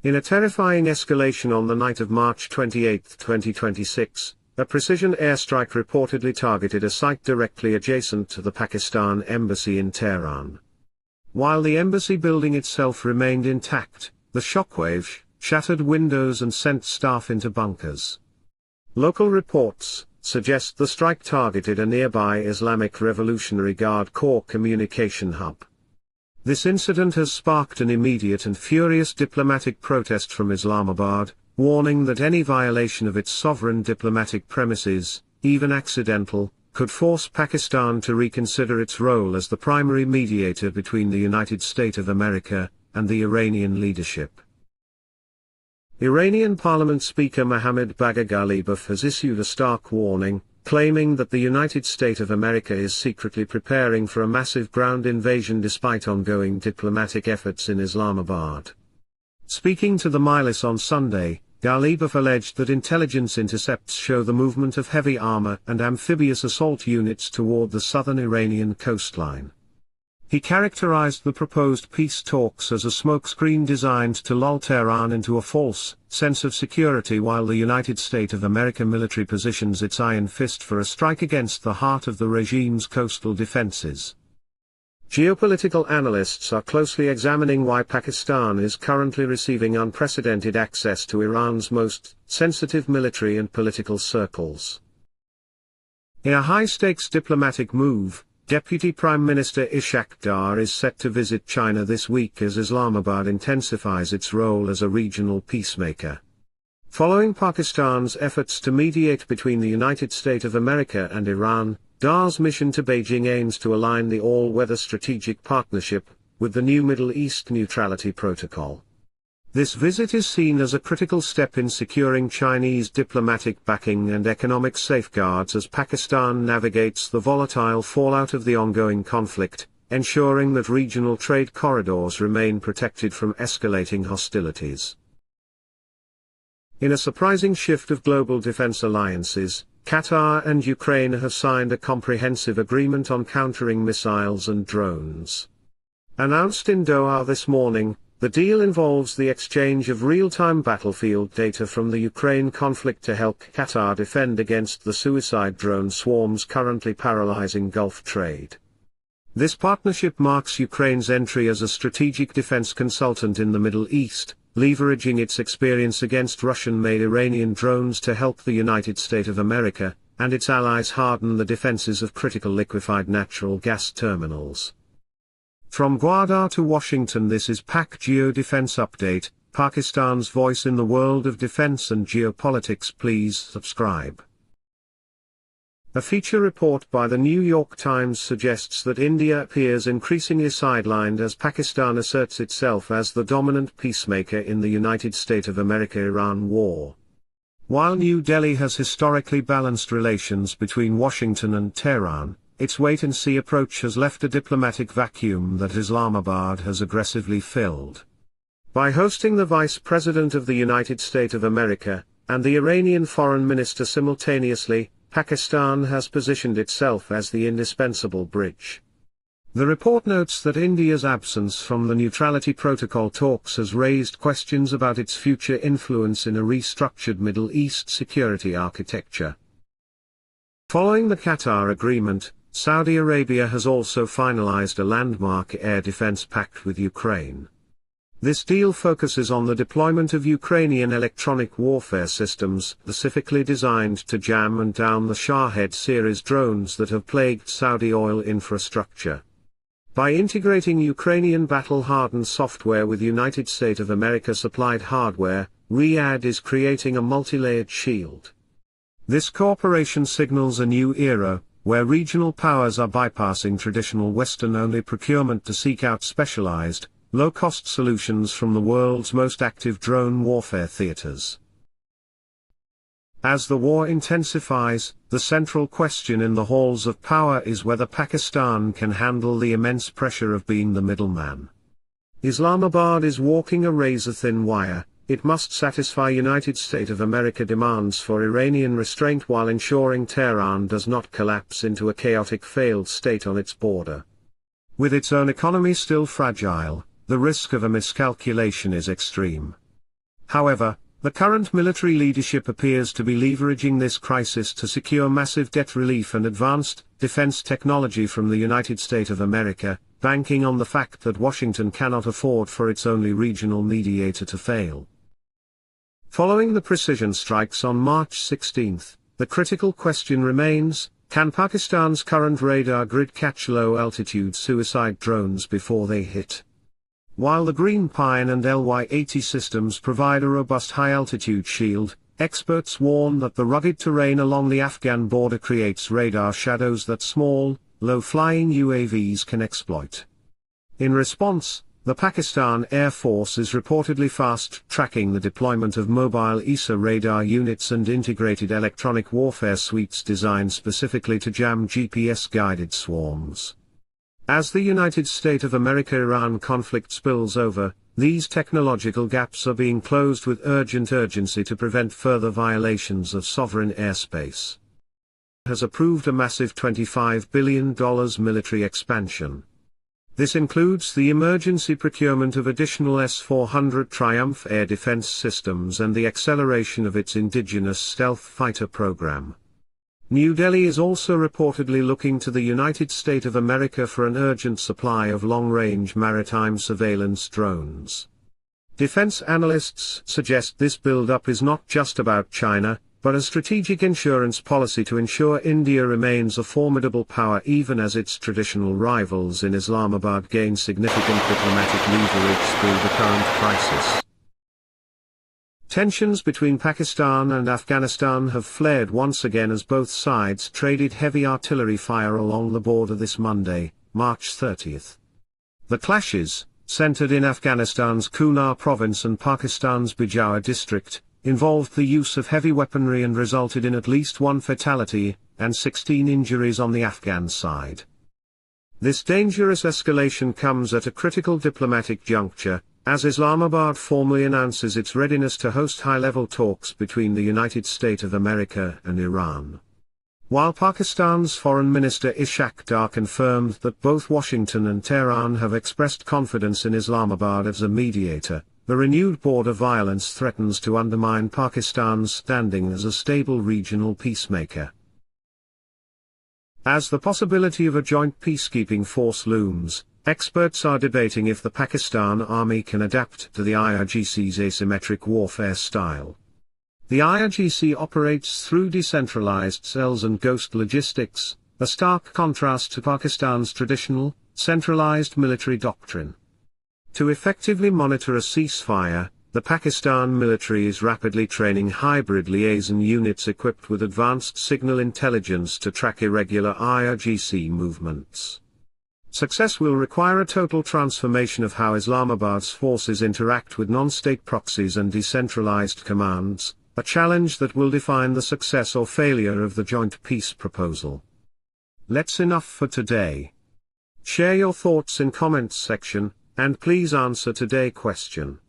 In a terrifying escalation on the night of March 28, 2026, a precision airstrike reportedly targeted a site directly adjacent to the Pakistan embassy in Tehran. While the embassy building itself remained intact, the shockwave shattered windows and sent staff into bunkers. Local reports suggest the strike targeted a nearby Islamic Revolutionary Guard Corps communication hub. This incident has sparked an immediate and furious diplomatic protest from Islamabad, warning that any violation of its sovereign diplomatic premises, even accidental, could force Pakistan to reconsider its role as the primary mediator between the United States of America and the Iranian leadership. Iranian Parliament Speaker Mohammad Bagher Ghalibaf has issued a stark warning, claiming that the United States of America is secretly preparing for a massive ground invasion despite ongoing diplomatic efforts in Islamabad. Speaking to the Majlis on Sunday, Ghalibaf alleged that intelligence intercepts show the movement of heavy armor and amphibious assault units toward the southern Iranian coastline. He characterized the proposed peace talks as a smokescreen designed to lull Tehran into a false sense of security while the United States of America military positions its iron fist for a strike against the heart of the regime's coastal defenses. Geopolitical analysts are closely examining why Pakistan is currently receiving unprecedented access to Iran's most sensitive military and political circles. In a high-stakes diplomatic move, Deputy Prime Minister Ishaq Dar is set to visit China this week as Islamabad intensifies its role as a regional peacemaker. Following Pakistan's efforts to mediate between the United States of America and Iran, Dar's mission to Beijing aims to align the all-weather strategic partnership with the new Middle East Neutrality Protocol. This visit is seen as a critical step in securing Chinese diplomatic backing and economic safeguards as Pakistan navigates the volatile fallout of the ongoing conflict, ensuring that regional trade corridors remain protected from escalating hostilities. In a surprising shift of global defense alliances, Qatar and Ukraine have signed a comprehensive agreement on countering missiles and drones. Announced in Doha this morning, the deal involves the exchange of real-time battlefield data from the Ukraine conflict to help Qatar defend against the suicide drone swarms currently paralyzing Gulf trade. This partnership marks Ukraine's entry as a strategic defense consultant in the Middle East, leveraging its experience against Russian-made Iranian drones to help the United States of America and its allies harden the defenses of critical liquefied natural gas terminals. From Gwadar to Washington, this is Pak Geo Defense Update, Pakistan's voice in the world of defense and geopolitics. Please subscribe. A feature report by the New York Times suggests that India appears increasingly sidelined as Pakistan asserts itself as the dominant peacemaker in the United States of America-Iran war. While New Delhi has historically balanced relations between Washington and Tehran, its wait-and-see approach has left a diplomatic vacuum that Islamabad has aggressively filled. By hosting the Vice President of the United States of America and the Iranian Foreign Minister simultaneously, Pakistan has positioned itself as the indispensable bridge. The report notes that India's absence from the Neutrality Protocol talks has raised questions about its future influence in a restructured Middle East security architecture. Following the Qatar agreement, Saudi Arabia has also finalized a landmark air defense pact with Ukraine. This deal focuses on the deployment of Ukrainian electronic warfare systems specifically designed to jam and down the Shahed series drones that have plagued Saudi oil infrastructure. By integrating Ukrainian battle-hardened software with United States of America supplied hardware, Riyadh is creating a multi-layered shield. This cooperation signals a new era, where regional powers are bypassing traditional Western-only procurement to seek out specialized, low-cost solutions from the world's most active drone warfare theaters. As the war intensifies, the central question in the halls of power is whether Pakistan can handle the immense pressure of being the middleman. Islamabad is walking a razor-thin wire. It must satisfy United States of America demands for Iranian restraint while ensuring Tehran does not collapse into a chaotic failed state on its border. With its own economy still fragile, the risk of a miscalculation is extreme. However, the current military leadership appears to be leveraging this crisis to secure massive debt relief and advanced defense technology from the United States of America, banking on the fact that Washington cannot afford for its only regional mediator to fail. Following the precision strikes on March 16, the critical question remains, can Pakistan's current radar grid catch low-altitude suicide drones before they hit? While the Green Pine and LY-80 systems provide a robust high-altitude shield, experts warn that the rugged terrain along the Afghan border creates radar shadows that small, low-flying UAVs can exploit. In response, the Pakistan Air Force is reportedly fast-tracking the deployment of mobile ESA radar units and integrated electronic warfare suites designed specifically to jam GPS-guided swarms. As the United States of America-Iran conflict spills over, these technological gaps are being closed with urgent urgency to prevent further violations of sovereign airspace. Has approved a massive $25 billion military expansion. This includes the emergency procurement of additional S-400 Triumph air defense systems and the acceleration of its indigenous stealth fighter program. New Delhi is also reportedly looking to the United States of America for an urgent supply of long-range maritime surveillance drones. Defense analysts suggest this build-up is not just about China, but a strategic insurance policy to ensure India remains a formidable power even as its traditional rivals in Islamabad gain significant diplomatic leverage through the current crisis. Tensions between Pakistan and Afghanistan have flared once again as both sides traded heavy artillery fire along the border this Monday, March 30. The clashes, centered in Afghanistan's Kunar province and Pakistan's Bijaur district, involved the use of heavy weaponry and resulted in at least one fatality and 16 injuries on the Afghan side. This dangerous escalation comes at a critical diplomatic juncture, as Islamabad formally announces its readiness to host high-level talks between the United States of America and Iran. While Pakistan's Foreign Minister Ishaq Dar confirmed that both Washington and Tehran have expressed confidence in Islamabad as a mediator, the renewed border violence threatens to undermine Pakistan's standing as a stable regional peacemaker. As the possibility of a joint peacekeeping force looms, experts are debating if the Pakistan army can adapt to the IRGC's asymmetric warfare style. The IRGC operates through decentralized cells and ghost logistics, a stark contrast to Pakistan's traditional, centralized military doctrine. To effectively monitor a ceasefire, the Pakistan military is rapidly training hybrid liaison units equipped with advanced signal intelligence to track irregular IRGC movements. Success will require a total transformation of how Islamabad's forces interact with non-state proxies and decentralized commands, a challenge that will define the success or failure of the joint peace proposal. That's enough for today. Share your thoughts in comments section, and please answer today's question.